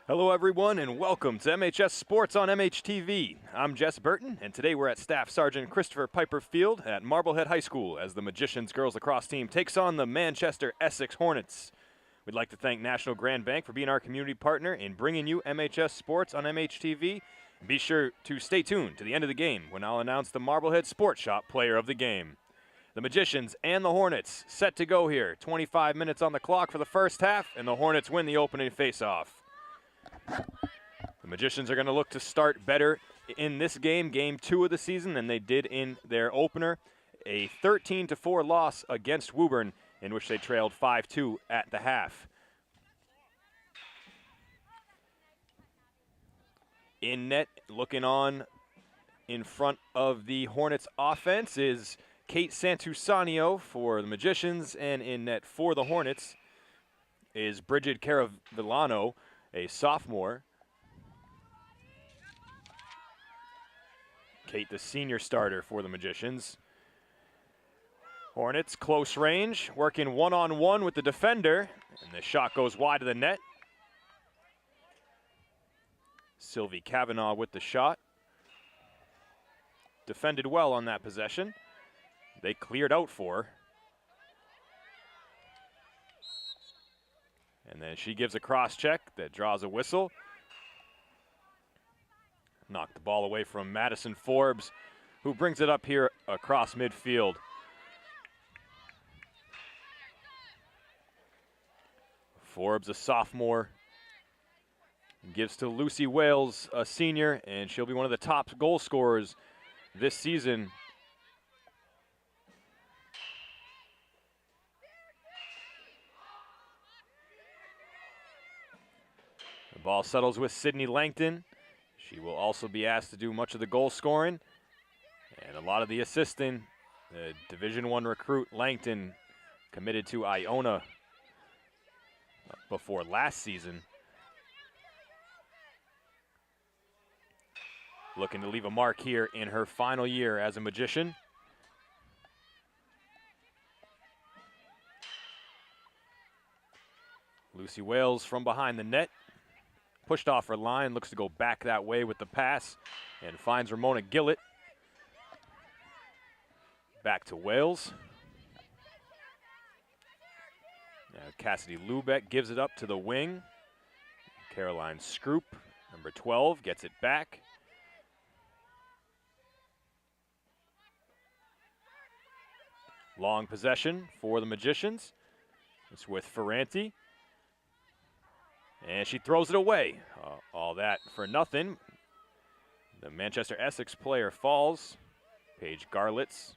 Hello everyone and welcome to MHS Sports on MHTV. I'm Jess Burton and today we're at Staff Sergeant Christopher Piper Field at Marblehead High School as the Magicians Girls Lacrosse team takes on the Manchester-Essex Hornets. We'd like to thank National Grand Bank for being our community partner in bringing you MHS Sports on MHTV. Be sure to stay tuned to the end of the game when I'll announce the Marblehead Sports Shop player of the game. The Magicians and the Hornets set to go here. 25 minutes on the clock for the first half and the Hornets win the opening face-off. The Magicians are going to look to start better in this game, game 2 of the season, than they did in their opener. A 13-4 loss against Woburn, in which they trailed 5-2 at the half. In net, looking on in front of the Hornets offense is Kate Santusanio for the Magicians, and in net for the Hornets is Bridget Caravillano, a sophomore. Kate, the senior starter for the Magicians. Hornets, close range, working one-on-one with the defender, and the shot goes wide of the net. Sylvie Kavanaugh with the shot. Defended well on that possession. They cleared out for her. And then she gives a cross-check that draws a whistle. Knocked the ball away from Madison Forbes, who brings it up here across midfield. Forbes, a sophomore, gives to Lucy Wales, a senior, and she'll be one of the top goal scorers this season. The ball settles with Sydney Langton. She will also be asked to do much of the goal scoring and a lot of the assisting. The Division I recruit Langton committed to Iona before last season. Looking to leave a mark here in her final year as a Magician. Lucy Wales from behind the net. Pushed off her line, looks to go back that way with the pass and finds Ramona Gillett. Back to Wales. Now Cassidy Lubeck gives it up to the wing. Caroline Scroop, number 12, gets it back. Long possession for the Magicians. It's with Ferranti. And she throws it away. All that for nothing. The Manchester-Essex player falls. Paige Garlitz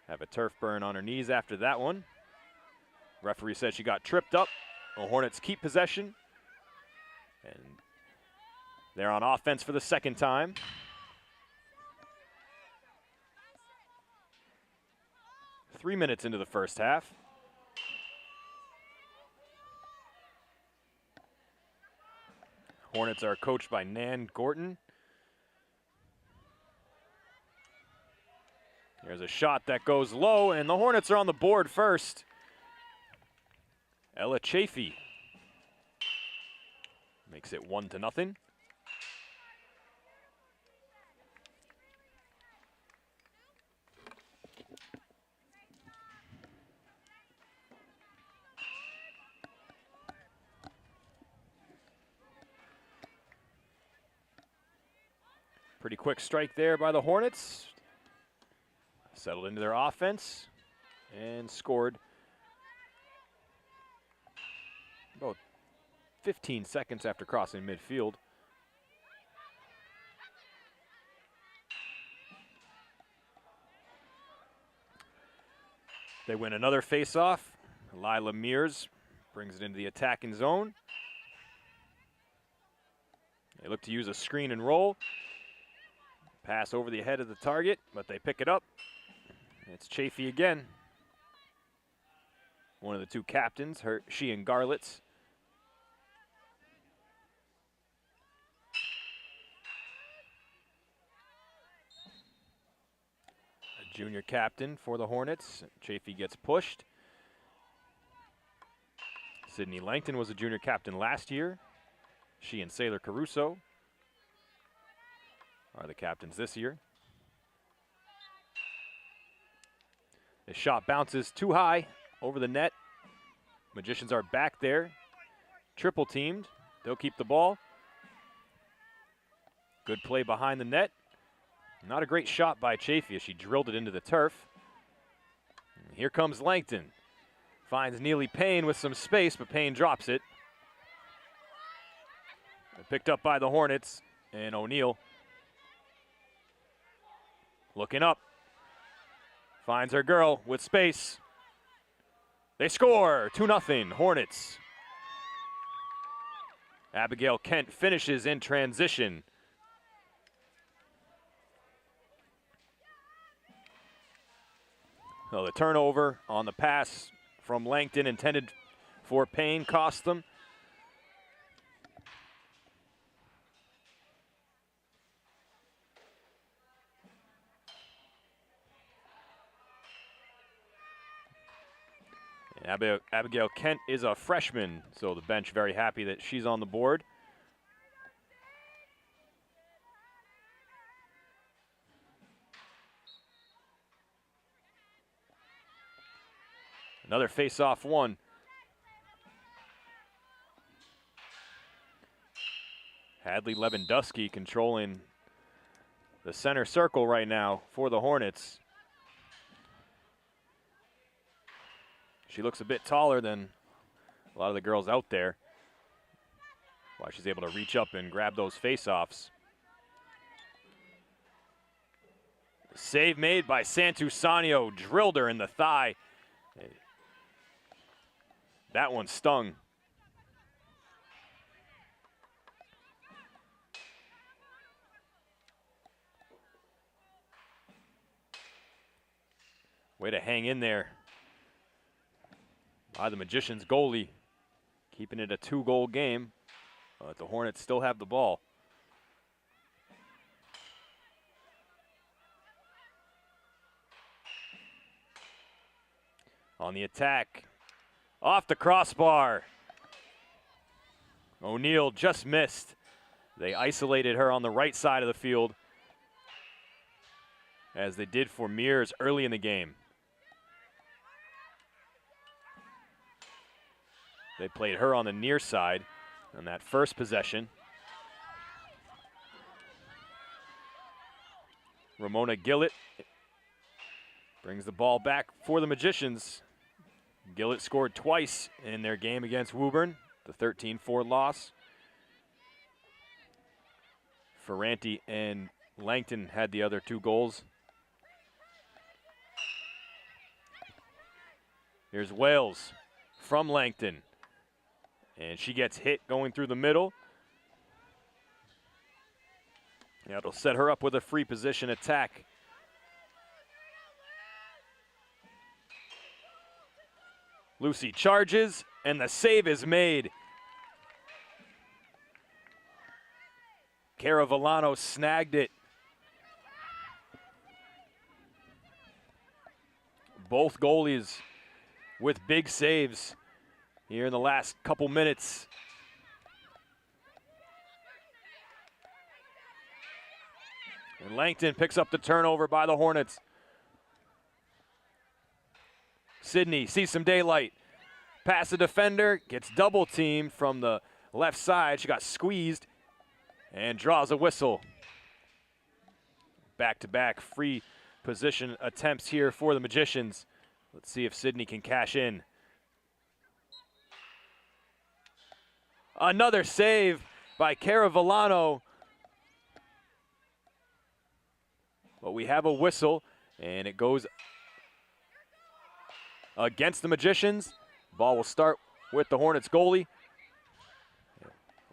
have a turf burn on her knees after that one. Referee said she got tripped up. The Hornets keep possession. And they're on offense for the second time. Three minutes into the first half. Hornets are coached by Nan Gorton. There's a shot that goes low, and the Hornets are on the board first. Ella Chafee makes it 1-0. Pretty quick strike there by the Hornets. Settled into their offense and scored about 15 seconds after crossing midfield. They win another face-off. Lila Mears brings it into the attacking zone. They look to use a screen and roll. Pass over the head of the target, but they pick it up. It's Chafee again. One of the two captains, she and Garlitz. A junior captain for the Hornets. Chafee gets pushed. Sydney Langton was a junior captain last year. She and Sailor Caruso are the captains this year. The shot bounces too high over the net. Magicians are back there, triple teamed. They'll keep the ball. Good play behind the net. Not a great shot by Chafee as she drilled it into the turf. And here comes Langton. Finds Neely Payne with some space, but Payne drops it. Picked up by the Hornets, and O'Neal looking up. Finds her girl with space. They score, 2-0, Hornets. Abigail Kent finishes in transition. So the turnover on the pass from Langton intended for Payne cost them. Abigail Kent is a freshman, so the bench very happy that she's on the board. Another face-off one. Hadley Lewandowski controlling the center circle right now for the Hornets. She looks a bit taller than a lot of the girls out there. Why she's able to reach up and grab those face-offs. Save made by Santusanio, drilled her in the thigh. That one stung. Way to hang in there by the Magicians goalie, keeping it a 2-goal game, but the Hornets still have the ball. On the attack, off the crossbar. O'Neal just missed. They isolated her on the right side of the field, as they did for Mears early in the game. They played her on the near side on that first possession. Ramona Gillett brings the ball back for the Magicians. Gillett scored twice in their game against Woburn, the 13-4 loss. Ferranti and Langton had the other 2 goals. Here's Wales from Langton. And she gets hit going through the middle. Yeah, it'll set her up with a free position attack. Lucy charges, and the save is made. Caravallano snagged it. Both goalies with big saves here in the last couple minutes. And Langton picks up the turnover by the Hornets. Sydney sees some daylight. Past the defender, gets double teamed from the left side. She got squeezed and draws a whistle. Back-to-back free position attempts here for the Magicians. Let's see if Sydney can cash in. Another save by Caravallano. But we have a whistle, and it goes against the Magicians. Ball will start with the Hornets goalie.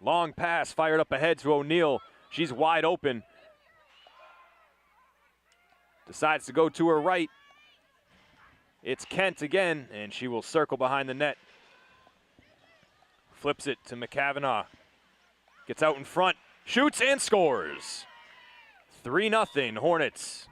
Long pass fired up ahead to O'Neal. She's wide open. Decides to go to her right. It's Kent again, and she will circle behind the net. Flips it to McCavanagh. Gets out in front, shoots and scores. 3-0 Hornets.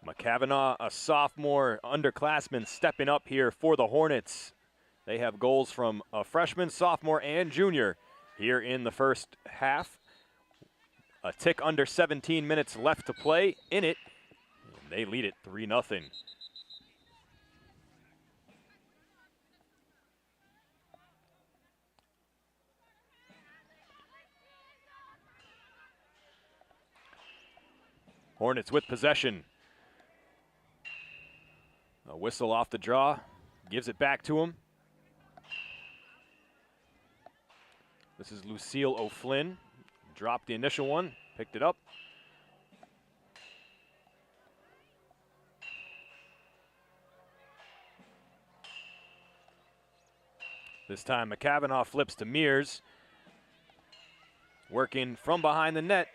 McCavanagh, a sophomore underclassman, stepping up here for the Hornets. They have goals from a freshman, sophomore, and junior here in the first half. A tick under 17 minutes left to play in it. And they lead it 3-0. Hornets with possession. A whistle off the draw, gives it back to him. This is Lucille O'Flynn. Dropped the initial one, picked it up. This time McCavanagh flips to Mears. Working from behind the net.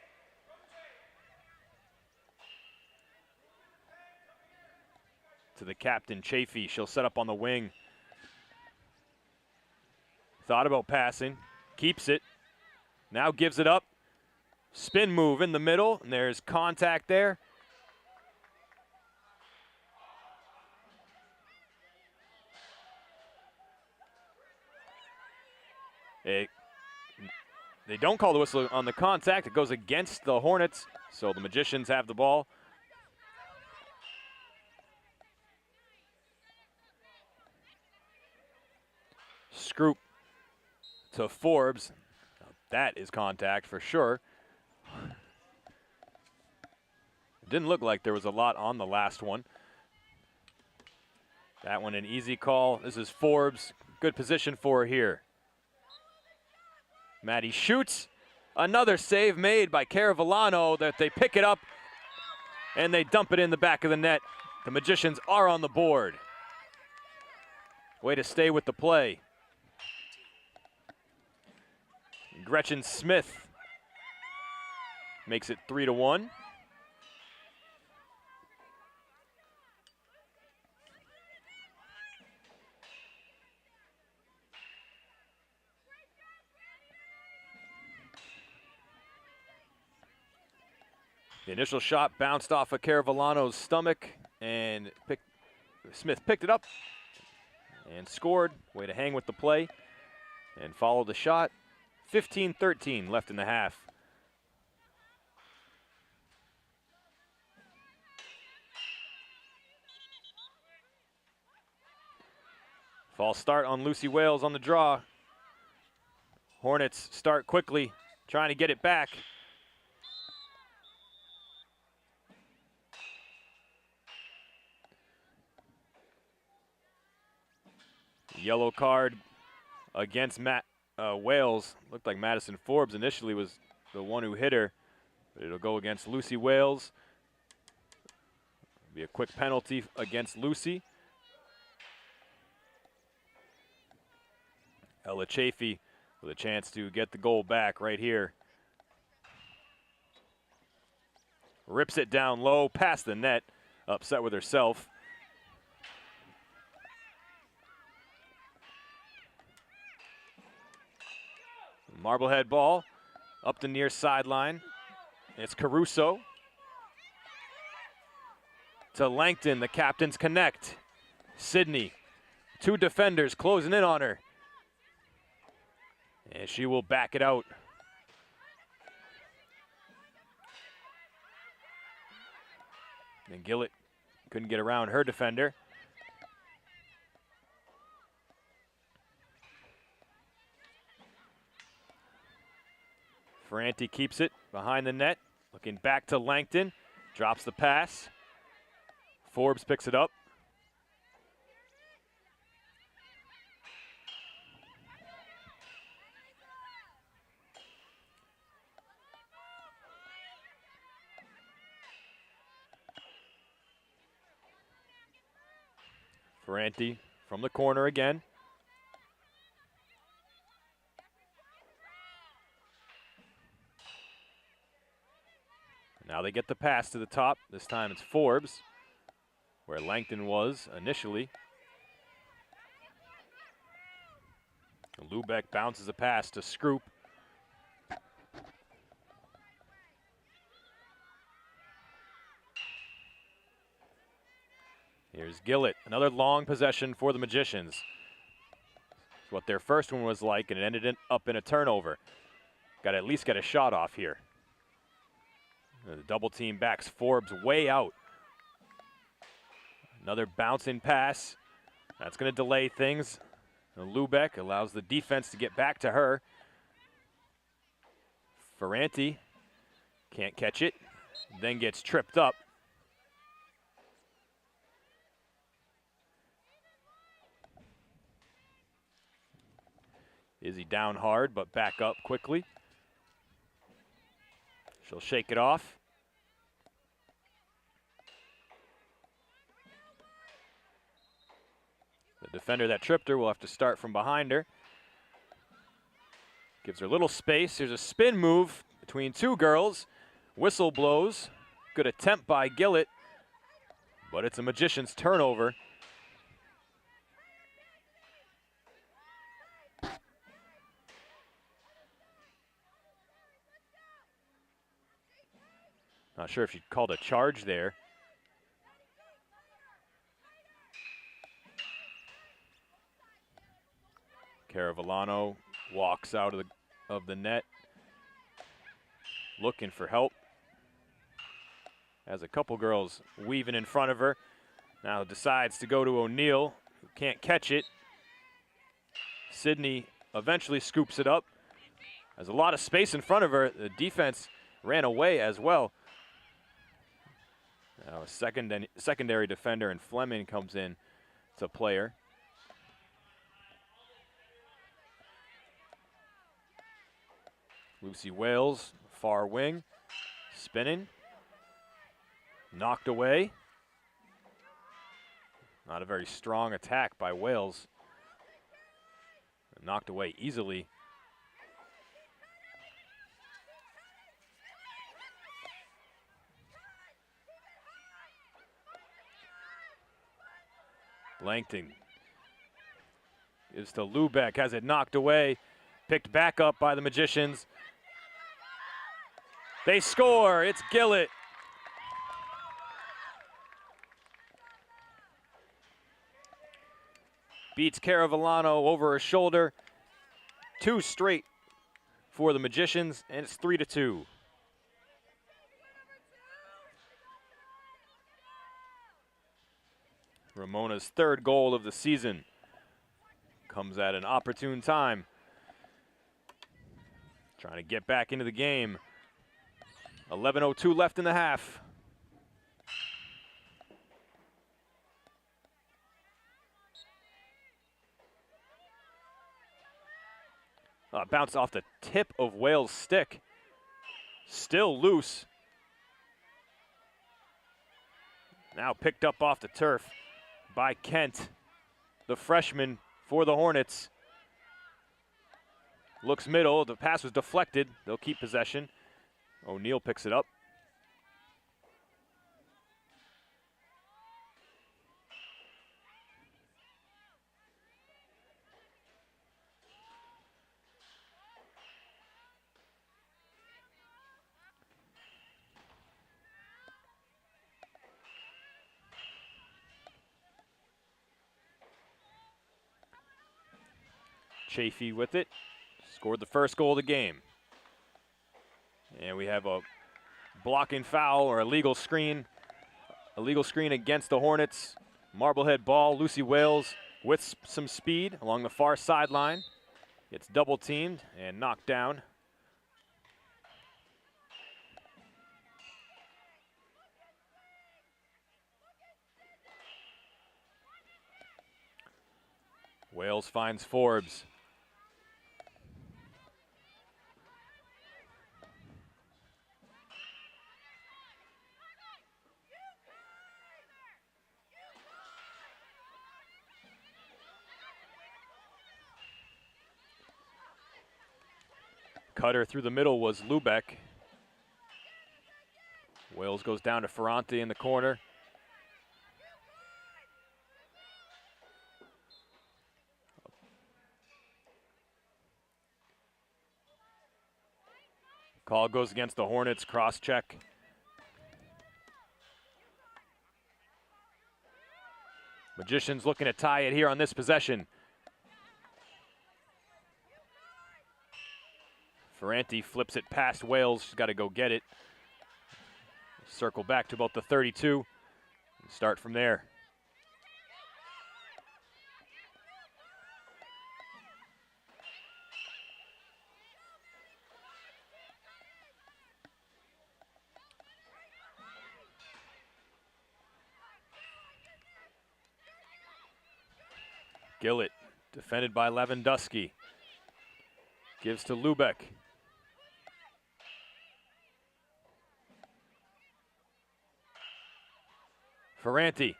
To the captain, Chafee. She'll set up on the wing. Thought about passing, keeps it. Now gives it up. Spin move in the middle, and there's contact there. They don't call the whistle on the contact. It goes against the Hornets, so the Magicians have the ball. Scroop to Forbes. That is contact for sure. It didn't look like there was a lot on the last one. That one an easy call. This is Forbes. Good position for her here. Maddie shoots. Another save made by Caravellano that they pick it up and they dump it in the back of the net. The Magicians are on the board. Way to stay with the play. Gretchen Smith makes it 3-1. The initial shot bounced off of Caravellano's stomach, and Smith picked it up and scored. Way to hang with the play and follow the shot. 15-13 left in the half. False start on Lucy Wales on the draw. Hornets start quickly, trying to get it back. Yellow card against Wales. Looked like Madison Forbes initially was the one who hit her, but it'll go against Lucy Wales. Be a quick penalty against Lucy. Ella Chafee with a chance to get the goal back right here. Rips it down low, past the net, upset with herself. Marblehead ball up the near sideline. It's Caruso. To Langton, the captains connect. Sydney, two defenders closing in on her. And she will back it out. And Gillett couldn't get around her defender. Ferranti keeps it behind the net, looking back to Langton, drops the pass. Forbes picks it up. Ferranti from the corner again. Now they get the pass to the top. This time it's Forbes, where Langton was initially. Lubeck bounces a pass to Scroop. Here's Gillett, another long possession for the Magicians. It's what their first one was like, and it ended up in a turnover. Got to at least get a shot off here. The double team backs Forbes way out. Another bouncing pass. That's going to delay things. Lubeck allows the defense to get back to her. Ferranti can't catch it, then gets tripped up. Izzy down hard, but back up quickly. She'll shake it off. The defender that tripped her will have to start from behind her. Gives her a little space. Here's a spin move between two girls. Whistle blows. Good attempt by Gillett, but it's a Magician's turnover. Not sure if she called a charge there. Caravellano walks out of the net, looking for help. Has a couple girls weaving in front of her. Now decides to go to O'Neill, who can't catch it. Sydney eventually scoops it up. Has a lot of space in front of her. The defense ran away as well. Now a secondary defender, and Fleming comes in to play her. Lucy Wales, far wing, spinning, knocked away. Not a very strong attack by Wales. Knocked away easily. Langton gives to Lubeck, has it knocked away, picked back up by the Magicians. They score, it's Gillett. Beats Caravellano over her shoulder. 2 straight for the Magicians, and it's 3-2. Ramona's 3rd goal of the season comes at an opportune time. Trying to get back into the game. 11:02 left in the half. Bounced off the tip of Wales' stick. Still loose. Now picked up off the turf by Kent, the freshman for the Hornets. Looks middle, the pass was deflected. They'll keep possession. O'Neill picks it up. Chafee with it, scored the first goal of the game. And we have a blocking foul or a legal screen against the Hornets. Marblehead ball, Lucy Wales with some speed along the far sideline. Gets double teamed and knocked down. Wales finds Forbes. Cutter through the middle was Lubeck. Wales goes down to Ferranti in the corner. Call goes against the Hornets, cross check. Magicians looking to tie it here on this possession. Varsity flips it past Wales. She's got to go get it. Circle back to about the 32 and start from there. Gillett, defended by Lewandowski. Gives to Lubeck. Varsity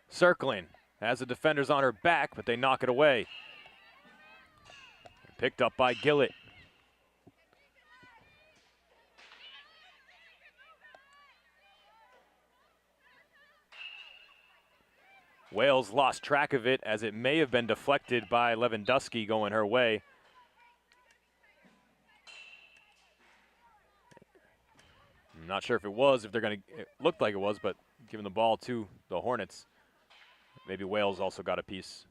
circling. Has the defenders on her back, but they knock it away. Picked up by Gillett. Wales lost track of it as it may have been deflected by Lewandowski going her way. I'm not sure if it was, it looked like it was, but giving the ball to the Hornets. Maybe Wales also got a piece.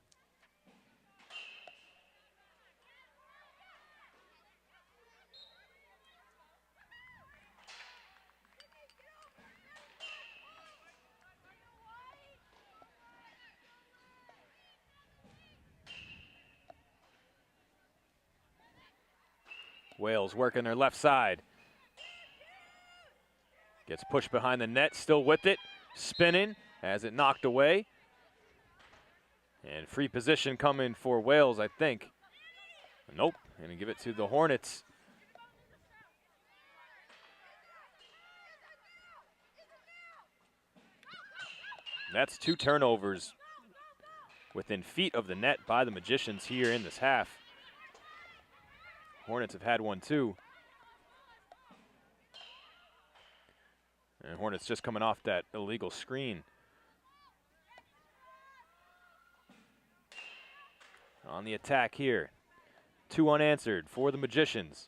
Wales working their left side. Gets pushed behind the net, still with it. Spinning, has it knocked away. And free position coming for Wales, I think. Nope, gonna give it to the Hornets. That's 2 turnovers within feet of the net by the Magicians here in this half. Hornets have had one too. And Hornets just coming off that illegal screen. On the attack here. 2 unanswered for the Magicians.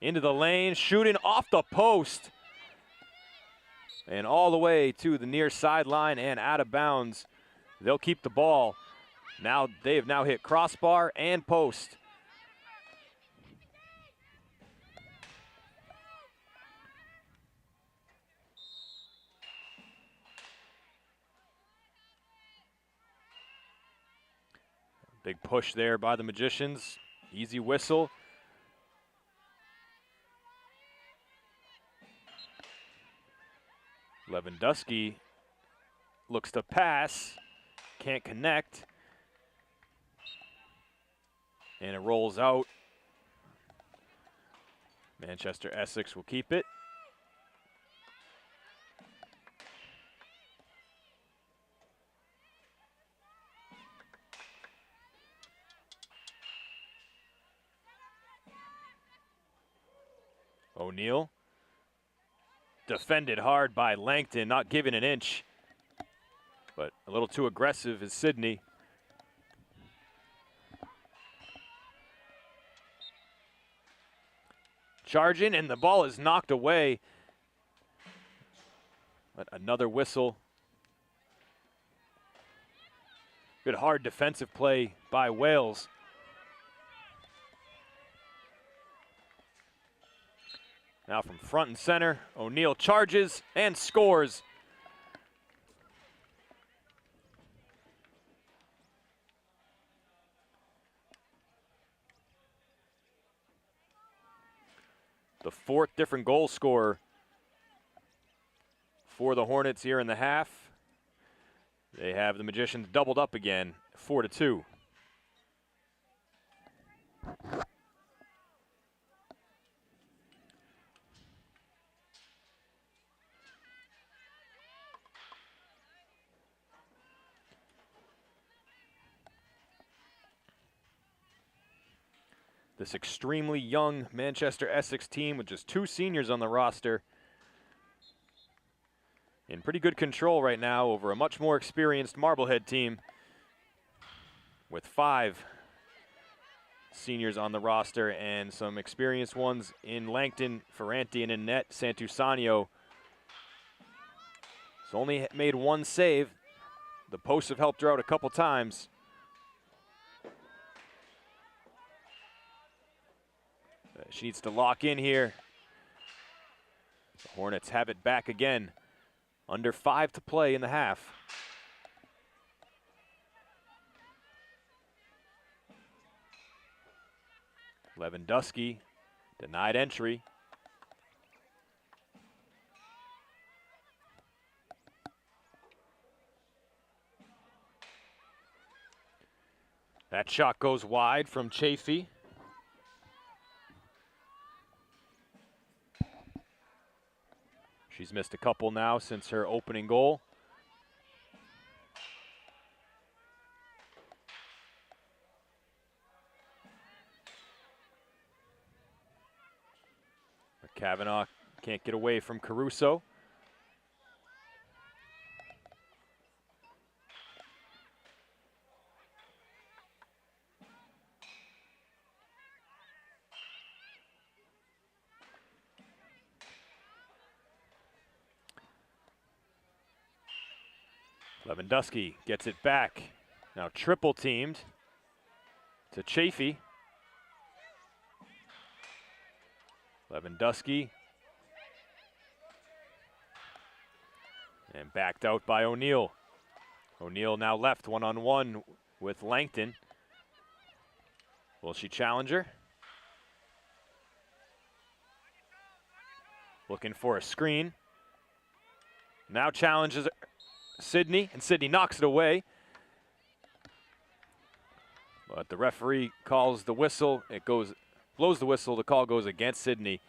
Into the lane, shooting off the post. And all the way to the near sideline and out of bounds. They'll keep the ball. Now they have now hit crossbar and post. Big push there by the Magicians. Easy whistle. Lewandowski looks to pass. Can't connect. And it rolls out. Manchester-Essex will keep it. O'Neal. Defended hard by Langton, not giving an inch. But a little too aggressive is Sydney. Charging, and the ball is knocked away. But another whistle. Good hard defensive play by Wales. Now from front and center, O'Neal charges and scores. The 4th different goal scorer for the Hornets here in the half. They have the Magicians doubled up again, 4-2. This extremely young Manchester-Essex team with just 2 seniors on the roster. In pretty good control right now over a much more experienced Marblehead team with 5 seniors on the roster and some experienced ones in Langton, Ferranti, and in net, Santusanio. only made one save. The posts have helped her out a couple times. She needs to lock in here. The Hornets have it back again. Under 5 to play in the half. Lewandowski denied entry. That shot goes wide from Chafee. She's missed a couple now since her opening goal. Kavanaugh can't get away from Caruso. Lewandowski gets it back. Now triple teamed to Chafee. Lewandowski. And backed out by O'Neal. O'Neal now left one-on-one with Langton. Will she challenge her? Looking for a screen. Now challenges Sydney, and Sydney knocks it away. But the referee calls the whistle. It blows the whistle. The call goes against Sydney,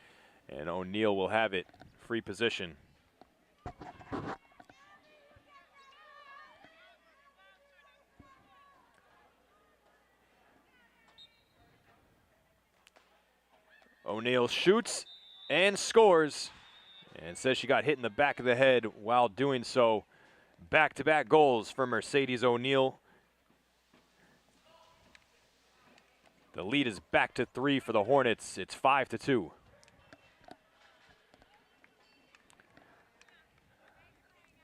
and O'Neal will have it. Free position. O'Neal shoots and scores, and says she got hit in the back of the head while doing so. Back-to-back goals for Mercedes O'Neal. The lead is back to 3 for the Hornets. It's 5-2.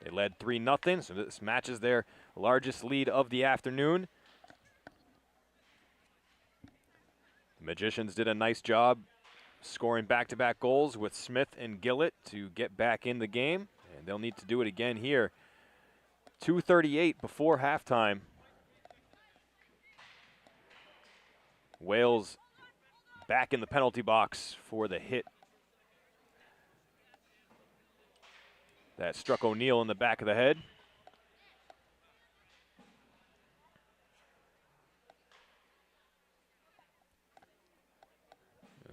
They led 3-0, so this matches their largest lead of the afternoon. The Magicians did a nice job scoring back-to-back goals with Smith and Gillett to get back in the game, and they'll need to do it again here. 2:38 before halftime. Wales back in the penalty box for the hit that struck O'Neal in the back of the head.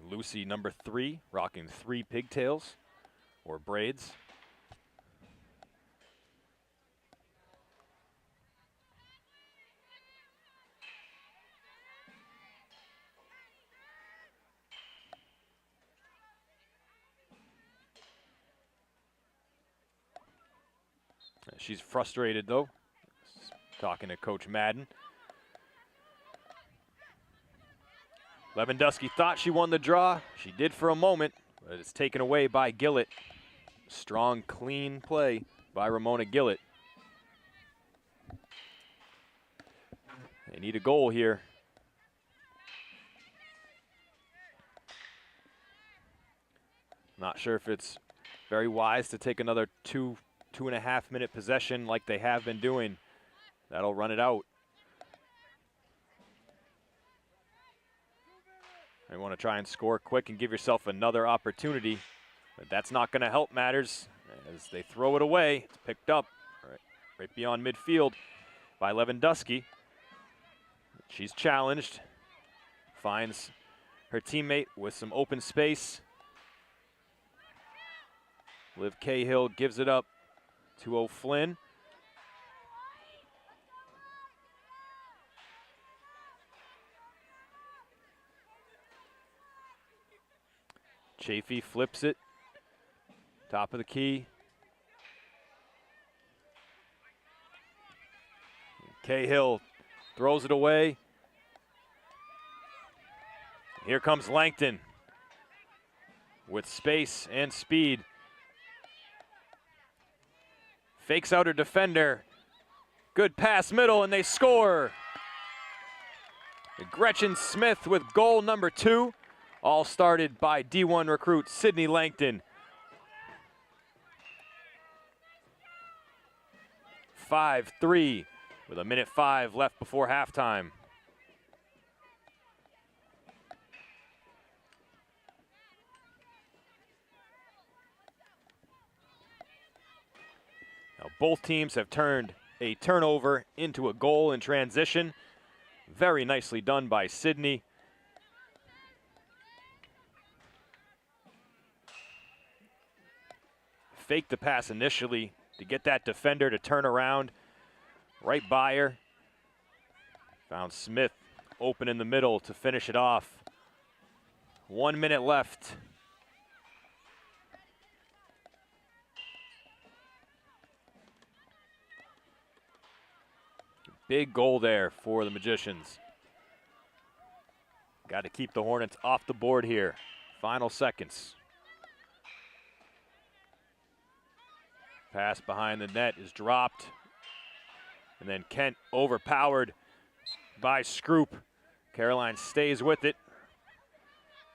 Lucy, number 3, rocking 3 pigtails or braids. She's frustrated, though, talking to Coach Madden. Lewandowski thought she won the draw. She did for a moment, but it's taken away by Gillett. Strong, clean play by Ramona Gillett. They need a goal here. Not sure if it's very wise to take another 2.5 minute possession like they have been doing. That'll run it out. You want to try and score quick and give yourself another opportunity, but that's not going to help matters as they throw it away. It's picked up right beyond midfield by Lewandowski. She's challenged, finds her teammate with some open space. Liv Cahill gives it up to O'Flynn. Chafee flips it, top of the key. Cahill throws it away. Here comes Langton with space and speed. Fakes out her defender. Good pass middle, and they score. Gretchen Smith with goal number 2. All started by D1 recruit Sydney Langton. 5-3 with 1:05 left before halftime. Now both teams have turned a turnover into a goal in transition. Very nicely done by Sydney. Faked the pass initially to get that defender to turn around right by her. Found Smith open in the middle to finish it off. 1 minute left. Big goal there for the Magicians. Got to keep the Hornets off the board here. Final seconds. Pass behind the net is dropped. And then Kent overpowered by Scroop. Caroline stays with it.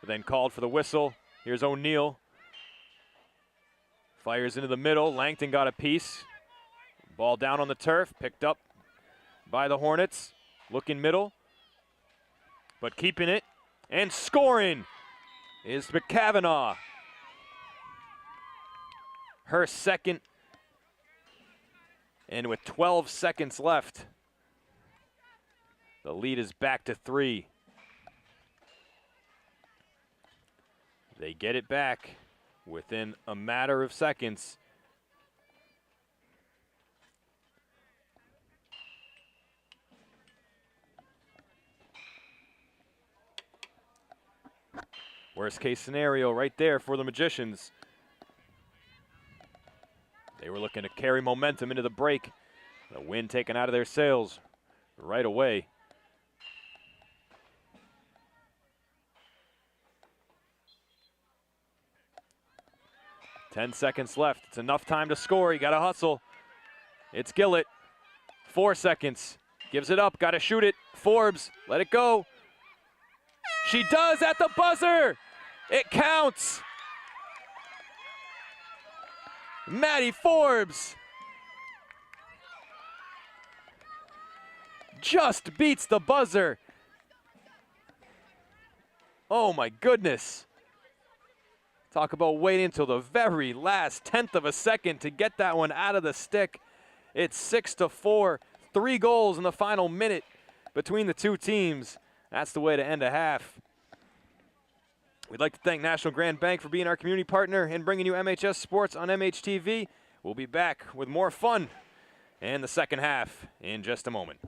But then called for the whistle. Here's O'Neal. Fires into the middle. Langton got a piece. Ball down on the turf. Picked up by the Hornets. Looking middle. But keeping it. And scoring is McCavanagh. Her second. And with 12 seconds left, the lead is back to 3. They get it back within a matter of seconds. Worst case scenario right there for the Magicians. They were looking to carry momentum into the break. The wind taken out of their sails right away. $10 seconds left. It's enough time to score. You got to hustle. It's Gillett. 4 seconds. Gives it up. Got to shoot it. Forbes. Let it go. She does at the buzzer. It counts. Maddie Forbes just beats the buzzer. Oh my goodness. Talk about waiting until the very last 10th of a second to get that one out of the stick. It's 6-4, 3 goals in the final minute between the two teams. That's the way to end a half. We'd like to thank National Grand Bank for being our community partner and bringing you MHS Sports on MHTV. We'll be back with more fun and the second half in just a moment.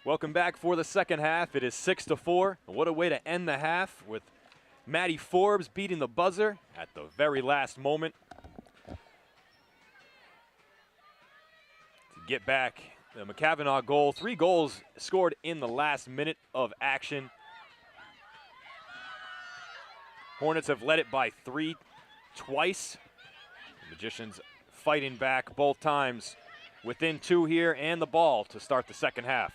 Welcome back for the second half. It is 6-4. What a way to end the half with Maddie Forbes beating the buzzer at the very last moment to get back the McCavanagh goal. 3 goals scored in the last minute of action. Hornets have led it by 3 twice. The Magicians fighting back both times within 2 here and the ball to start the second half.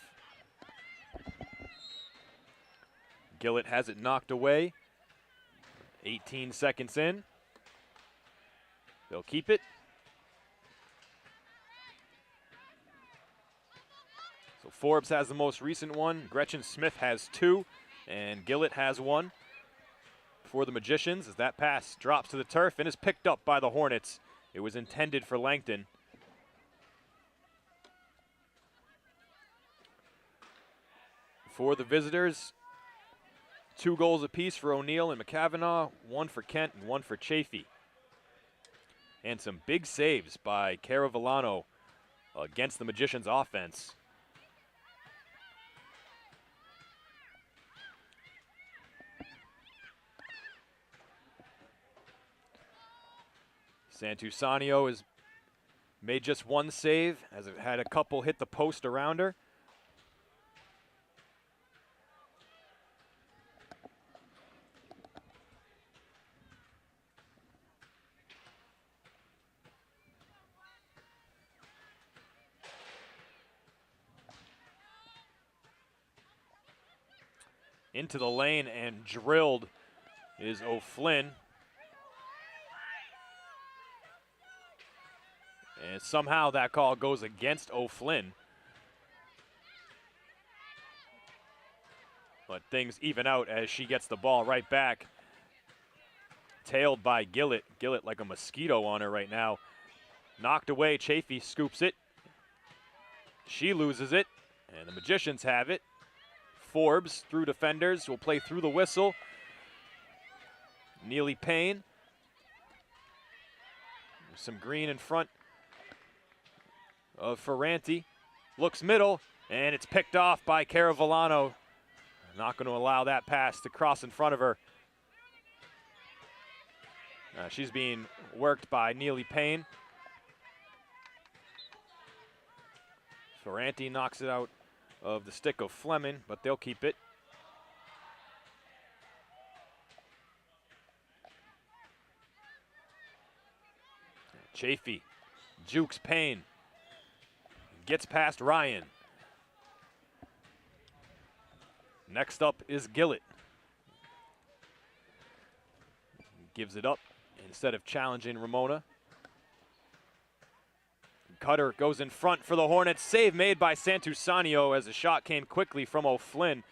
Gillett has it knocked away. 18 seconds in. They'll keep it. So Forbes has the most recent one. Gretchen Smith has 2, and Gillett has 1. For the Magicians, as that pass drops to the turf and is picked up by the Hornets. It was intended for Langton. For the visitors, 2 goals apiece for O'Neill and McCavanagh, 1 for Kent and 1 for Chafee. And some big saves by Caravillano against the Magicians' offense. Santusanio has made just 1 save, as it had a couple hit the post around her. Into the lane and drilled is O'Flynn. And somehow that call goes against O'Flynn. But things even out as she gets the ball right back. Tailed by Gillett. Gillett like a mosquito on her right now. Knocked away, Chafee scoops it. She loses it, and the Magicians have it. Forbes through defenders will play through the whistle. Neely Payne. Some green in front of Ferranti. Looks middle, and it's picked off by Caravillano. Not going to allow that pass to cross in front of her. She's being worked by Neely Payne. Ferranti knocks it out of the stick of Fleming, but they'll keep it. Chafee jukes Payne. Gets past Ryan. Next up is Gillett. Gives it up instead of challenging Ramona. Cutter goes in front for the Hornets. Save made by Santusanio as the shot came quickly from O'Flynn.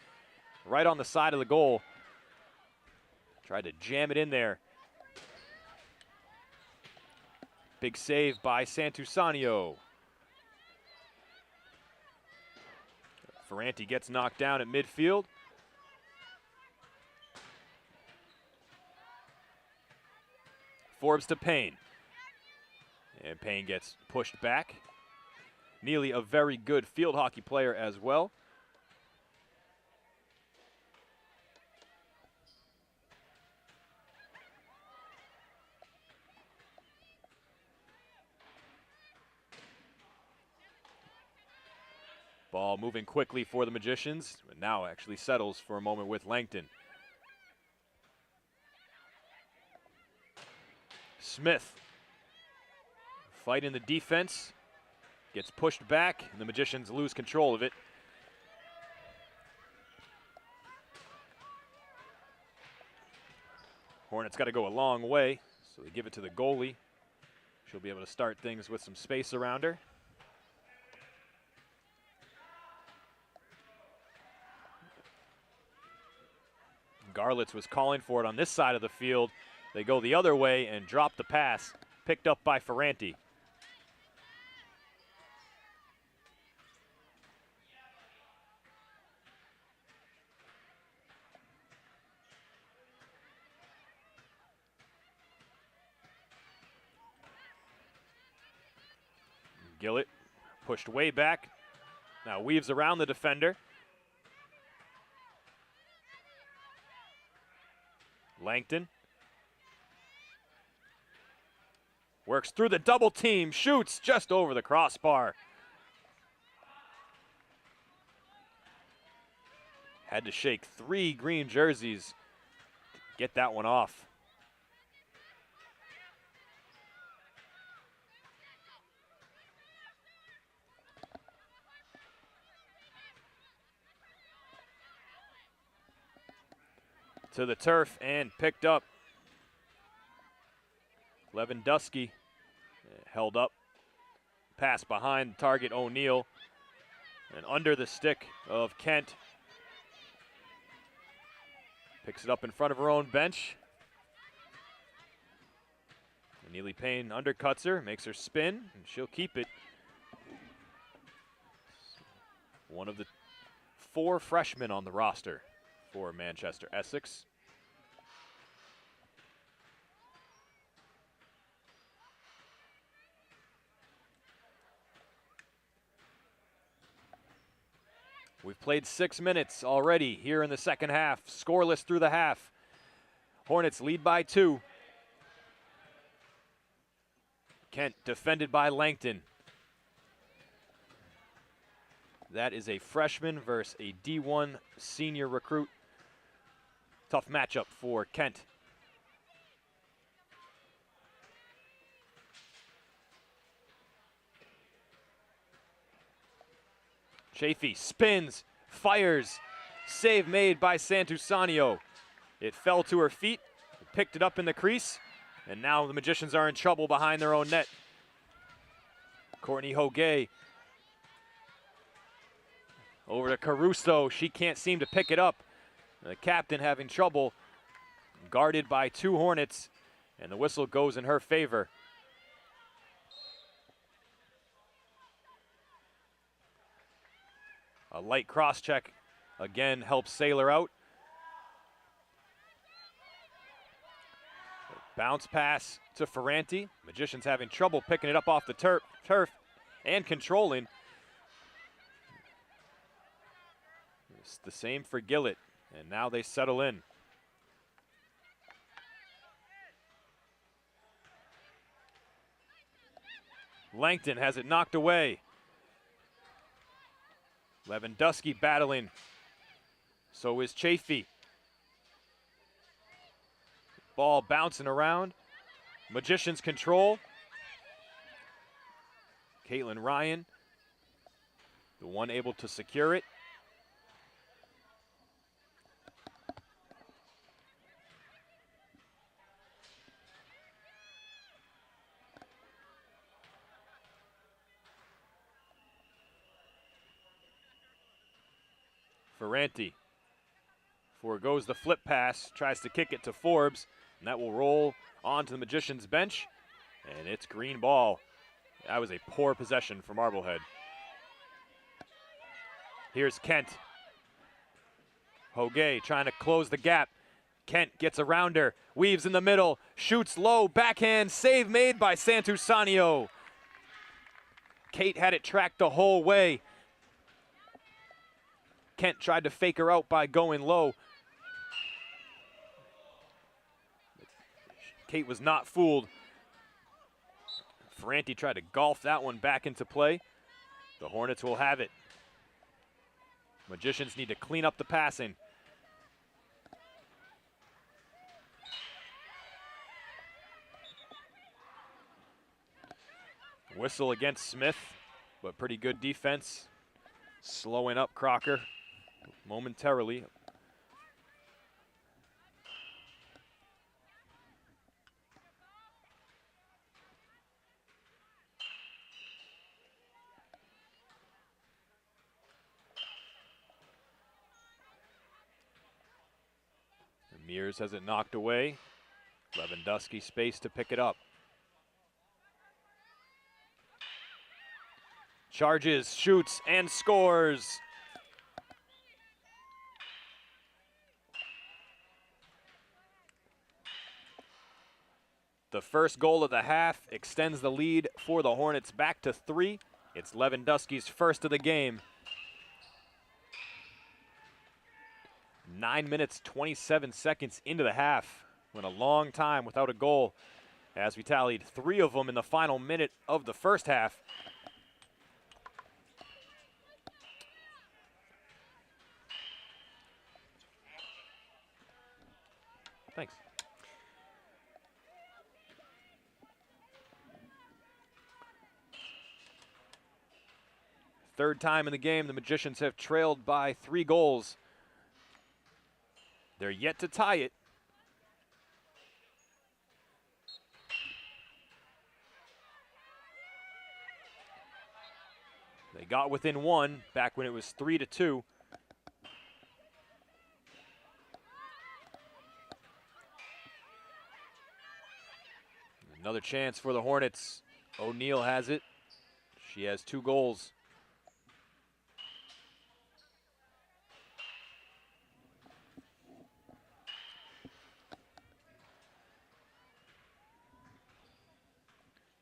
Right on the side of the goal. Tried to jam it in there. Big save by Santusanio. Ferranti gets knocked down at midfield. Forbes to Payne. And Payne gets pushed back. Neely, a very good field hockey player as well. Ball moving quickly for the Magicians, but now actually settles for a moment with Langton. Smith fighting the defense, gets pushed back, and the Magicians lose control of it. Hornets got to go a long way, so they give it to the goalie. She'll be able to start things with some space around her. Garlitz was calling for it on this side of the field. They go the other way and drop the pass, picked up by Ferranti. Gillett pushed way back, now weaves around the defender, Langton works through the double team, shoots just over the crossbar. Had to shake 3 green jerseys to get that one off. To the turf and picked up. Lewandowski held up. Pass behind target O'Neal. And under the stick of Kent. Picks it up in front of her own bench. And Neely Payne undercuts her, makes her spin, and she'll keep it. One of the 4 freshmen on the roster for Manchester-Essex. We've played 6 minutes already here in the second half, scoreless through the half. Hornets lead by 2. Kent defended by Langton. That is a freshman versus a D1 senior recruit. Tough matchup for Kent. Chafee spins, fires, save made by Santusanio. It fell to her feet, picked it up in the crease, and now the Magicians are in trouble behind their own net. Courtney Hoguet over to Caruso. She can't seem to pick it up. The captain having trouble, guarded by 2 Hornets, and the whistle goes in her favor. A light cross check again helps Sailor out. Bounce pass to Ferranti. Magicians having trouble picking it up off the turf and controlling. It's the same for Gillett, and now they settle in. Langton has it knocked away. Lewandowski battling. So is Chafee. Ball bouncing around. Magicians control. Caitlin Ryan, the one able to secure it. Ferranti forgoes the flip pass, tries to kick it to Forbes, and that will roll onto the Magicians' bench, and it's green ball. That was a poor possession for Marblehead. Here's Kent. Hoguet trying to close the gap. Kent gets around her, weaves in the middle, shoots low, backhand, save made by Santusanio. Kate had it tracked the whole way. Kent tried to fake her out by going low. Kate was not fooled. Ferranti tried to golf that one back into play. The Hornets will have it. Magicians need to clean up the passing. Whistle against Smith, but pretty good defense. Slowing up Crocker momentarily. Mears has it knocked away. Lewandowski space to pick it up. Charges, shoots, and scores. The first goal of the half extends the lead for the Hornets back to 3. It's Lewandowski's first of the game. 9 minutes, 27 seconds into the half. Went a long time without a goal as we tallied 3 of them in the final minute of the first half. Thanks. Third time in the game, the Magicians have trailed by 3 goals. They're yet to tie it. They got within 1 back when it was 3-2. Another chance for the Hornets. O'Neal has it. She has 2 goals.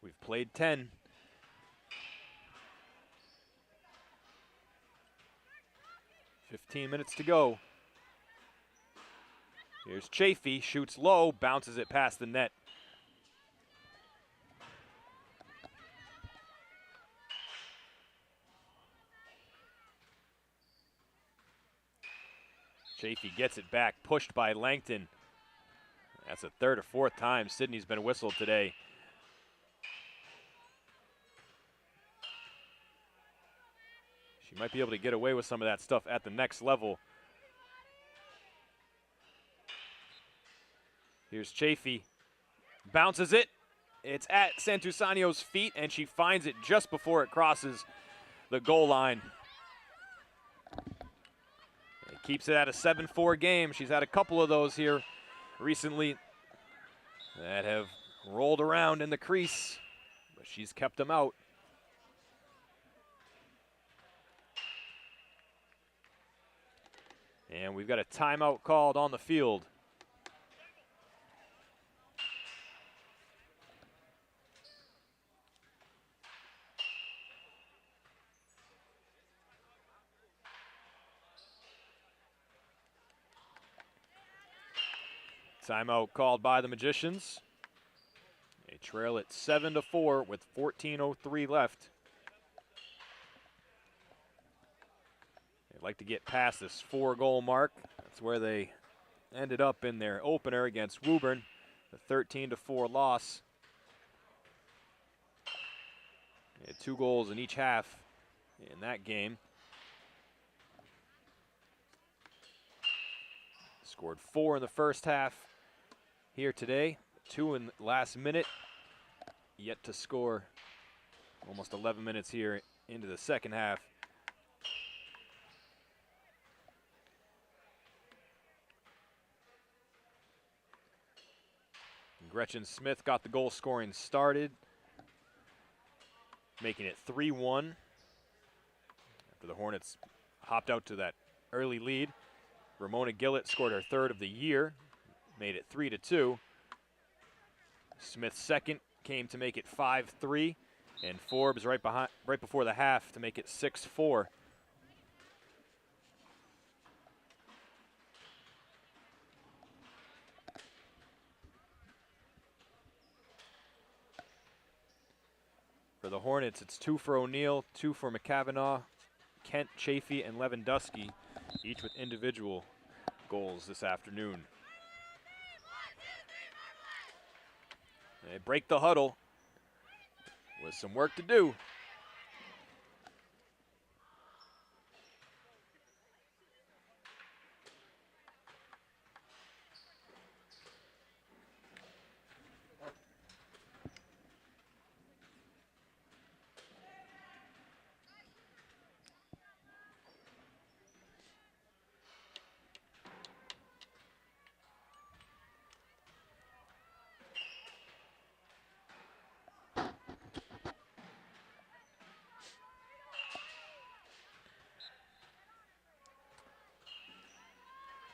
We've played 10. .15 minutes to go. Here's Chafee, shoots low, bounces it past the net. Chafee gets it back, pushed by Langton. That's the 3rd or 4th time Sydney's been whistled today. She might be able to get away with some of that stuff at the next level. Here's Chafee, bounces it. It's at Santusanio's feet, and she finds it just before it crosses the goal line. It keeps it at a 7-4 game. She's had a couple of those here recently that have rolled around in the crease, but she's kept them out. And we've got a timeout called on the field. Timeout called by the Magicians. They trail it 7-4 with 14:03 left. They'd like to get past this 4-goal mark. That's where they ended up in their opener against Woburn, the 13-4 loss. They had 2 goals in each half in that game. Scored 4 in the first half here today, 2 in the last minute. Yet to score almost 11 minutes here into the second half. Gretchen Smith got the goal scoring started, making it 3-1 after the Hornets hopped out to that early lead. Ramona Gillett scored her 3rd of the year, made it 3-2. Smith's 2nd came to make it 5-3, and Forbes right before the half to make it 6-4. For the Hornets, it's 2 for O'Neal, 2 for McCavanagh, Kent, Chafee, and Lewandowski, each with individual goals this afternoon. They break the huddle with some work to do.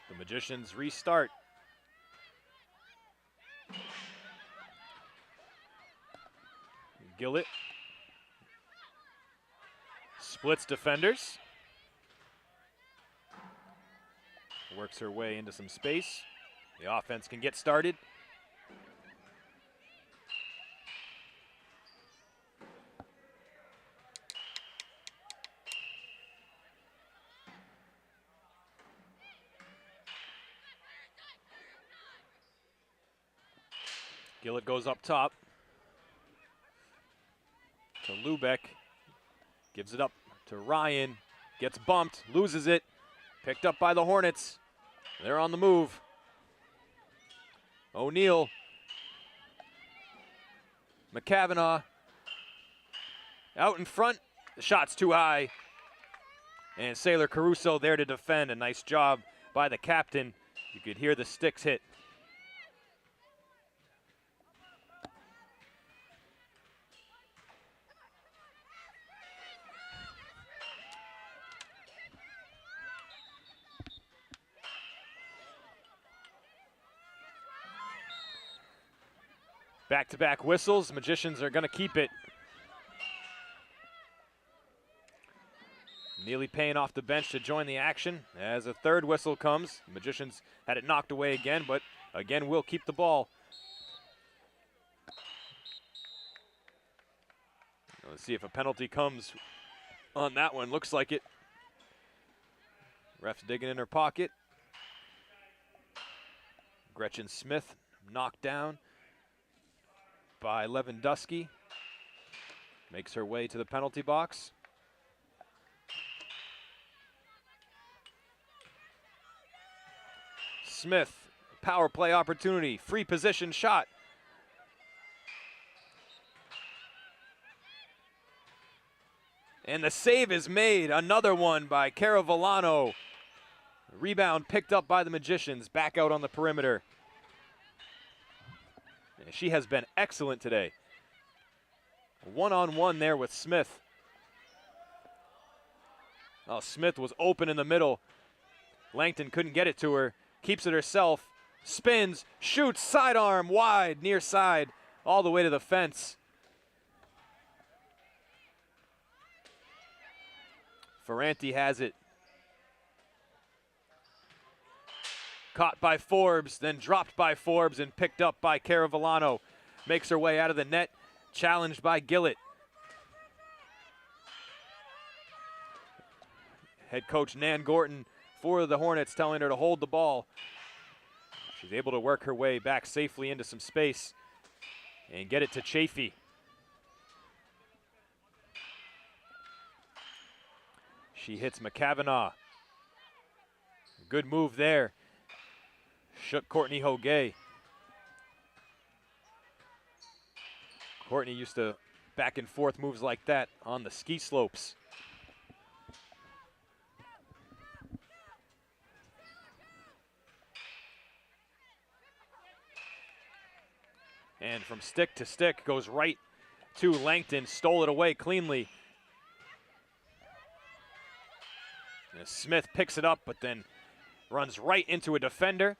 The Magicians restart. Gillett splits defenders. Works her way into some space. The offense can get started. Gillett goes up top to Lubeck. Gives it up to Ryan. Gets bumped, loses it. Picked up by the Hornets. They're on the move. O'Neal. McCavanagh. Out in front. The shot's too high. And Sailor Caruso there to defend. A nice job by the captain. You could hear the sticks hit. Back-to-back whistles. Magicians are going to keep it. Neely Payne off the bench to join the action as a third whistle comes. Magicians had it knocked away again, but again will keep the ball. Let's see if a penalty comes on that one. Looks like it. Ref's digging in her pocket. Gretchen Smith knocked down by Lewandowski. Makes her way to the penalty box. Smith, power play opportunity, free position shot. And the save is made, another one by Caravallano. Rebound picked up by the Magicians, back out on the perimeter. And she has been excellent today. One-on-one there with Smith. Oh, Smith was open in the middle. Langton couldn't get it to her. Keeps it herself, spins, shoots, sidearm, wide, near side, all the way to the fence. Ferranti has it. Caught by Forbes, then dropped by Forbes and picked up by Caravallano. Makes her way out of the net, challenged by Gillett. Head coach Nan Gorton for the Hornets telling her to hold the ball. She's able to work her way back safely into some space and get it to Chafee. She hits McCavanagh. Good move there. Shook Courtney Hogue. Courtney used to back and forth moves like that on the ski slopes. And from stick to stick, goes right to Langton, stole it away cleanly. And Smith picks it up, but then runs right into a defender.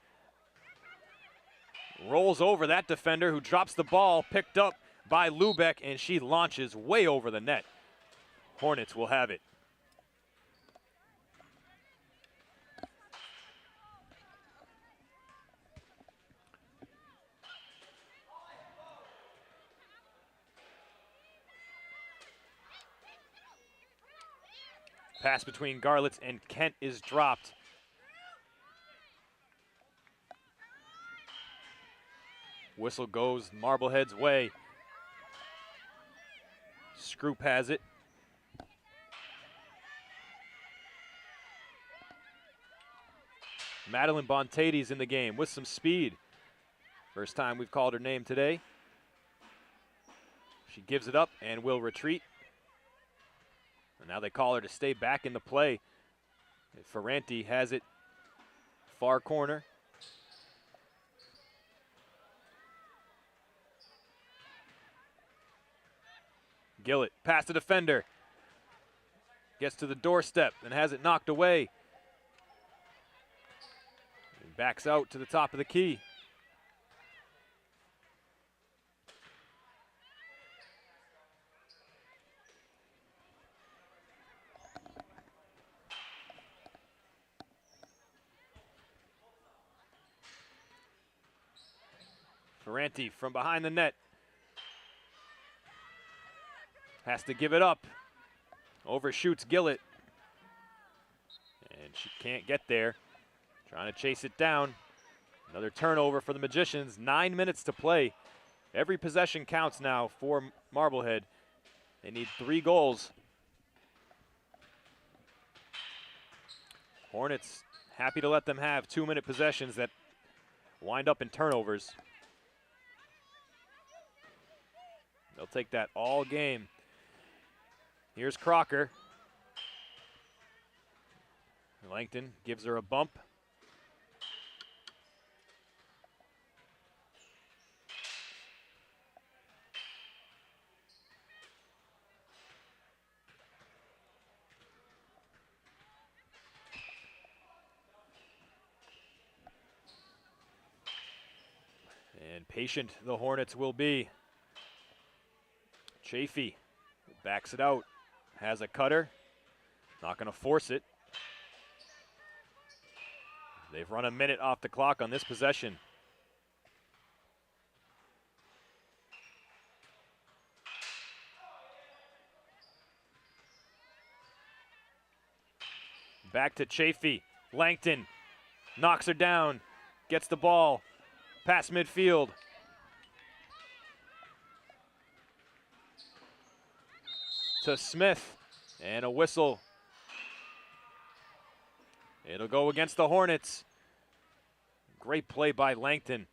Rolls over that defender who drops the ball, picked up by Lubeck, and she launches way over the net. Hornets will have it. Pass between Garlitz and Kent is dropped. Whistle goes Marblehead's way. Scroop has it. Madeline Bontady's in the game with some speed. First time we've called her name today. She gives it up and will retreat. And now they call her to stay back in the play. Ferranti has it far corner. Gillett, past the defender. Gets to the doorstep and has it knocked away. And backs out to the top of the key. Ferranti from behind the net. Has to give it up. Overshoots Gillett. And she can't get there. Trying to chase it down. Another turnover for the Magicians. 9 minutes to play Every possession counts now for Marblehead. They need 3 goals. Hornets happy to let them have 2-minute possessions that wind up in turnovers. They'll take that all game. Here's Crocker. Langton gives her a bump. And patient the Hornets will be. Chafee backs it out, has a cutter, not going to force it. They've run a minute off the clock on this possession. Back to Chafee. Langton knocks her down, gets the ball, past midfield. To Smith, and a whistle. It'll go against the Hornets. Great play by Langton.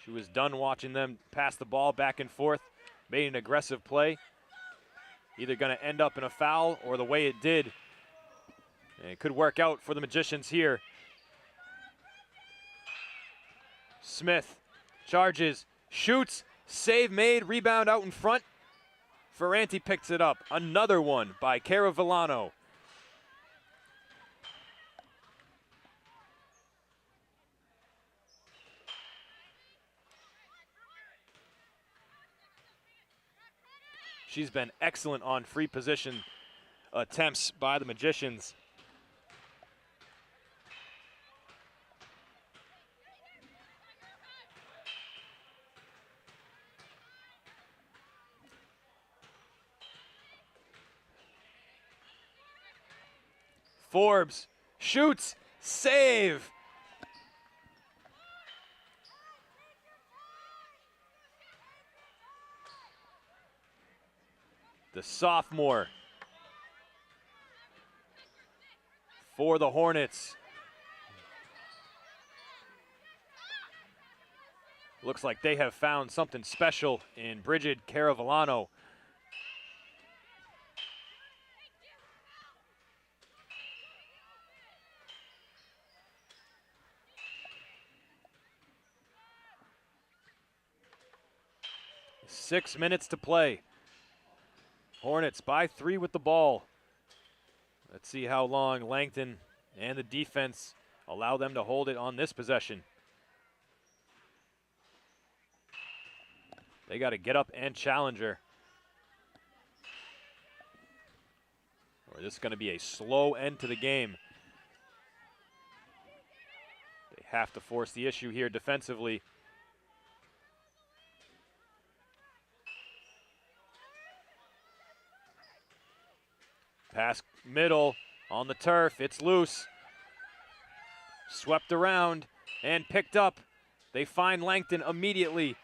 She was done watching them pass the ball back and forth, made an aggressive play. Either going to end up in a foul or the way it did. And it could work out for the Magicians here. Smith charges, shoots, save made, rebound out in front. Ferranti picks it up. Another one by Caravillano. She's been excellent on free position attempts by the Magicians. Forbes shoots, save. The sophomore for the Hornets. Looks like they have found something special in Bridget Caravillano. Six minutes to play. Hornets by 3 with the ball. Let's see how long Langton and the defense allow them to hold it on this possession. They got to get up and challenge her. Or this is going to be a slow end to the game. They have to force the issue here defensively. Pass middle on the turf. It's loose. Swept around and picked up. They find Langton immediately.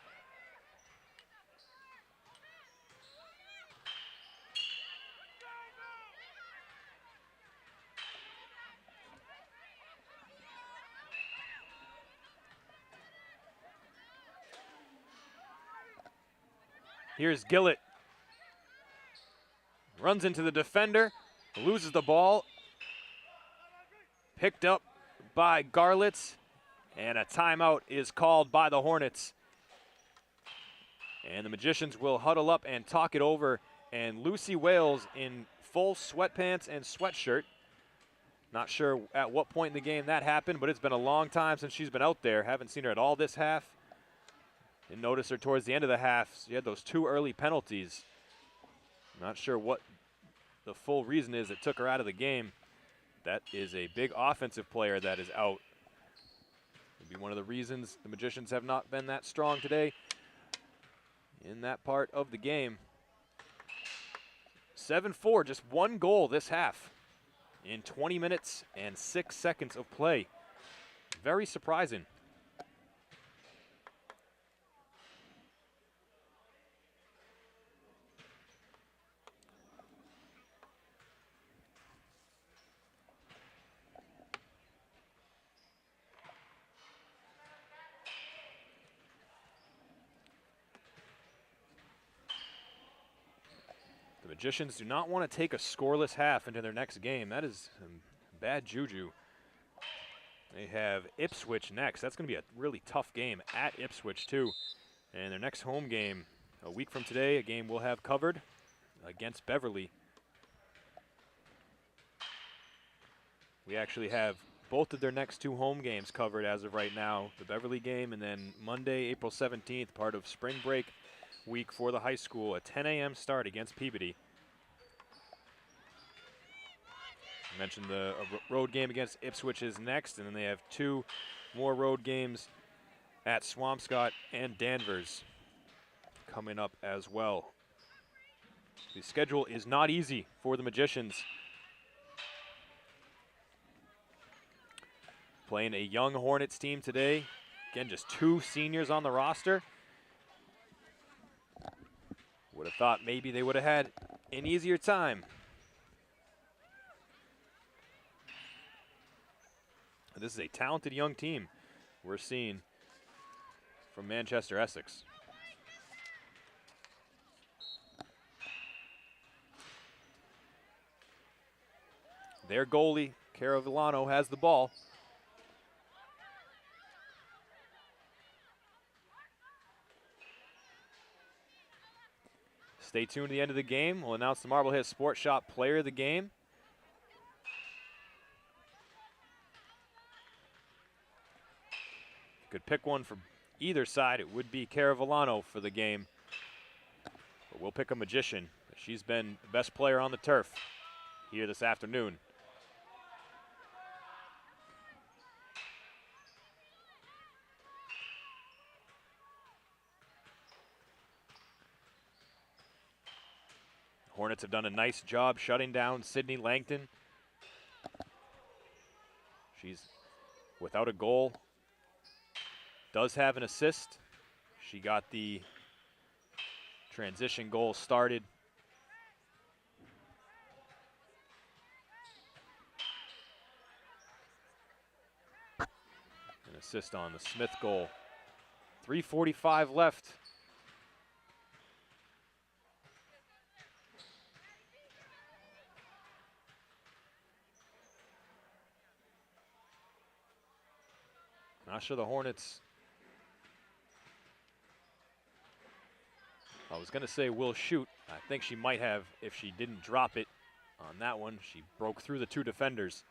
Here's Gillett. Runs into the defender, loses the ball. Picked up by Garlitz, and a timeout is called by the Hornets. And the Magicians will huddle up and talk it over, and Lucy Wales in full sweatpants and sweatshirt. Not sure at what point in the game that happened, but it's been a long time since she's been out there. Haven't seen her at all this half. Didn't notice her towards the end of the half. She had those 2 early penalties. Not sure what the full reason is that took her out of the game. That is a big offensive player that is out. Maybe one of the reasons the Magicians have not been that strong today in that part of the game. 7-4, just 1 goal this half in 20 minutes and 6 seconds of play. Very surprising. Magicians do not want to take a scoreless half into their next game. That is some bad juju. They have Ipswich next. That's going to be a really tough game at Ipswich, too. And their next home game, a week from today, a game we'll have covered against Beverly. We actually have both of their next 2 home games covered as of right now. The Beverly game, and then Monday, April 17th, part of spring break week for the high school, a 10 a.m. start against Peabody. I mentioned the road game against Ipswich is next, and then they have 2 more road games at Swampscott and Danvers coming up as well. The schedule is not easy for the Magicians. Playing a young Hornets team today. Again, just 2 seniors on the roster. Would have thought maybe they would have had an easier time. This is a talented young team we're seeing from Manchester-Essex. Their goalie, Caravillano, has the ball. Stay tuned to the end of the game. We'll announce the Marblehead Sports Shop player of the game. Could pick one for either side. It would be Caravillano for the game. But we'll pick a Magician. She's been the best player on the turf here this afternoon. Hornets have done a nice job shutting down Sydney Langton. She's without a goal. Does have an assist. She got the transition goal started. An assist on the Smith goal. 3:45 left. Not sure the Hornets. I was going to say will shoot. I think she might have if she didn't drop it on that one. She broke through the 2 defenders.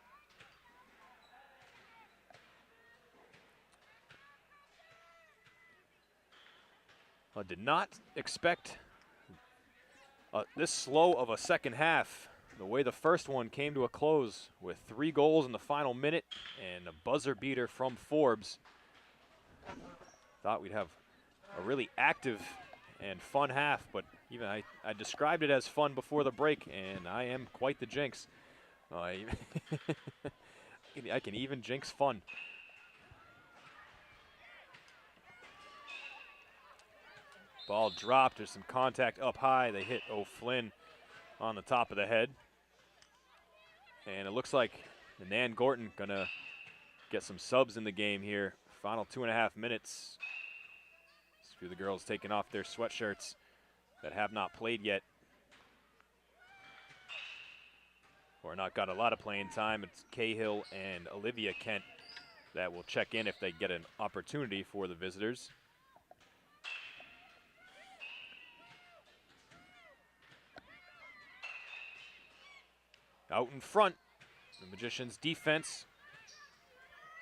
I did not expect this slow of a second half. The way the first one came to a close with 3 goals in the final minute and a buzzer beater from Forbes. Thought we'd have a really active and fun half, but even I described it as fun before the break, and I am quite the jinx. I can even jinx fun. Ball dropped. There's some contact up high. They hit O'Flynn on the top of the head. And it looks like Nan Gorton gonna get some subs in the game here. Final 2.5 minutes. A few of the girls taking off their sweatshirts that have not played yet. Or not got a lot of playing time. It's Cahill and Olivia Kent that will check in if they get an opportunity for the visitors. Out in front, the Magicians' defense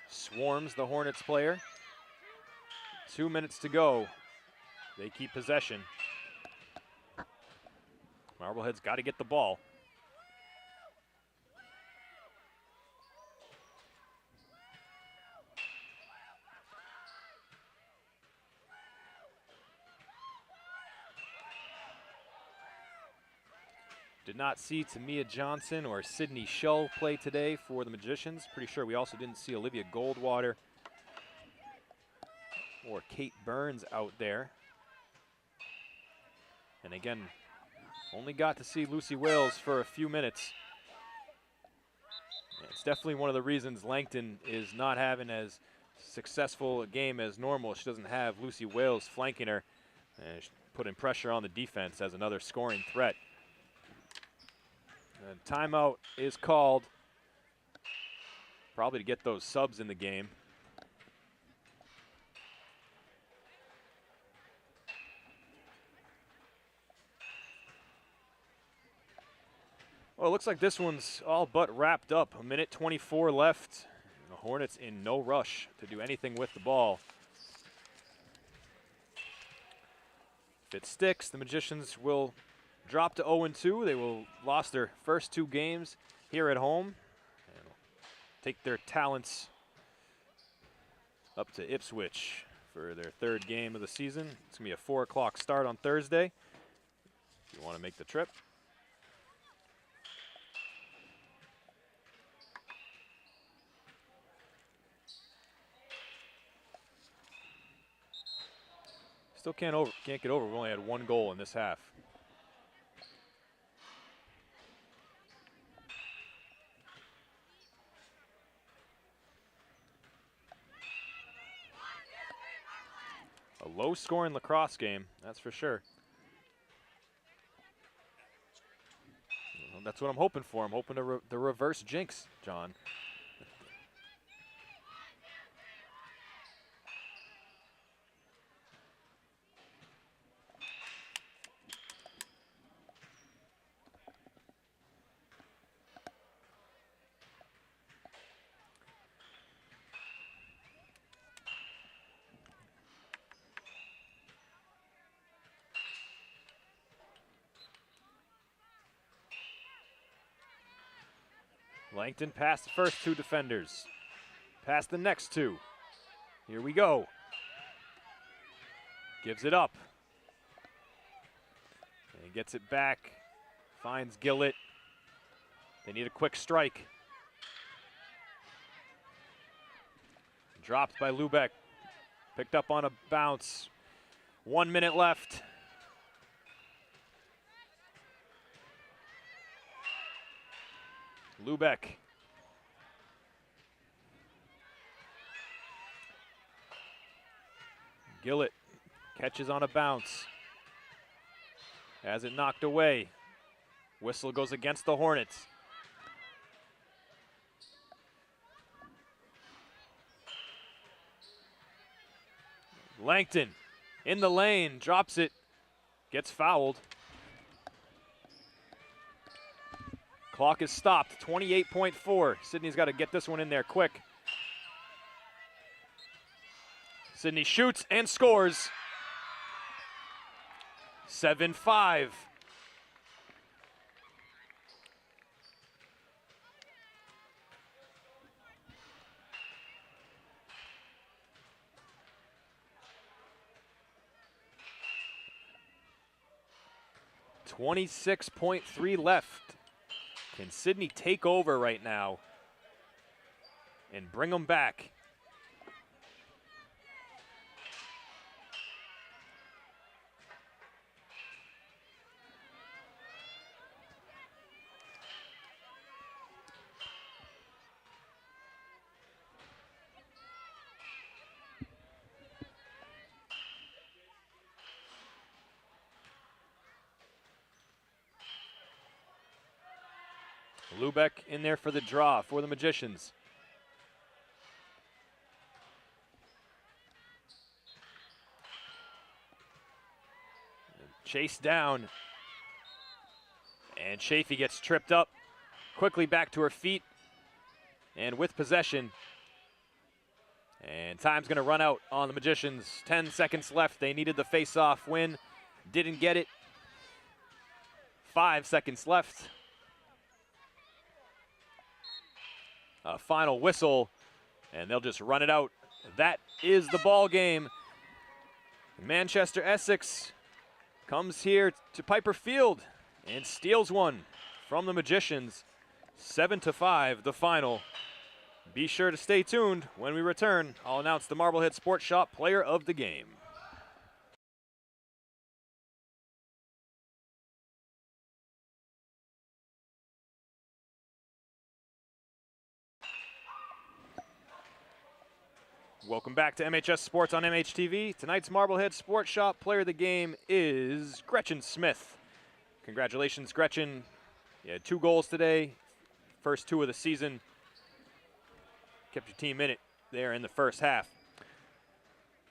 swarms the Hornets player. 2 minutes to go. They keep possession. Marblehead's got to get the ball. Did not see Tamia Johnson or Sydney Shull play today for the Magicians. Pretty sure we also didn't see Olivia Goldwater or Kate Burns out there. And again, only got to see Lucy Wales for a few minutes. It's definitely one of the reasons Langton is not having as successful a game as normal. She doesn't have Lucy Wales flanking her and putting pressure on the defense as another scoring threat. And timeout is called, probably to get those subs in the game. Well, it looks like this one's all but wrapped up. 1:24 left. The Hornets in no rush to do anything with the ball. If it sticks, the Magicians will drop to 0-2. They will lost their first 2 games here at home and take their talents up to Ipswich for their 3rd game of the season. It's going to be a 4 o'clock start on Thursday if you want to make the trip. Still can't get over. We only had 1 goal in this half. A low-scoring lacrosse game, that's for sure. Well, that's what I'm hoping for. I'm hoping to reverse jinx, John. Langton past the first 2 defenders. Past the next 2. Here we go. Gives it up. And gets it back. Finds Gillett. They need a quick strike. Dropped by Lubeck. Picked up on a bounce. 1 minute left. Lubeck. Gillett catches on a bounce. Has it knocked away. Whistle goes against the Hornets. Langton in the lane, drops it, gets fouled. Clock is stopped, 28.4. Sydney's got to get this one in there quick. Sydney shoots and scores. 7-5. .3 left. Can Sydney take over right now and bring them back? Lubeck in there for the draw for the Magicians. Chased down. And Chafee gets tripped up. Quickly back to her feet. And with possession. And time's going to run out on the Magicians. 10 seconds left. They needed the face-off win. Didn't get it. 5 seconds left. A final whistle, and they'll just run it out. That is the ball game. Manchester-Essex comes here to Piper Field and steals one from the Magicians. 7-5, the final. Be sure to stay tuned. When we return, I'll announce the Marblehead Sports Shop Player of the Game. Welcome back to MHS Sports on MHTV. Tonight's Marblehead Sports Shop Player of the Game is Gretchen Smith. Congratulations, Gretchen. You had 2 goals today, first 2 of the season. Kept your team in it there in the first half.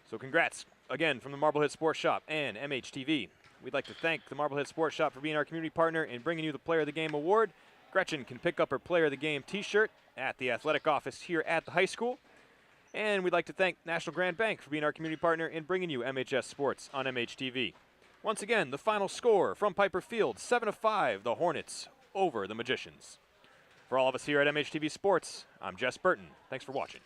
So congrats again from the Marblehead Sports Shop and MHTV. We'd like to thank the Marblehead Sports Shop for being our community partner in bringing you the Player of the Game award. Gretchen can pick up her Player of the Game t-shirt at the athletic office here at the high school. And we'd like to thank National Grand Bank for being our community partner in bringing you MHS Sports on MHTV. Once again, the final score from Piper Field, 7-5, the Hornets over the Magicians. For all of us here at MHTV Sports, I'm Jess Burton. Thanks for watching.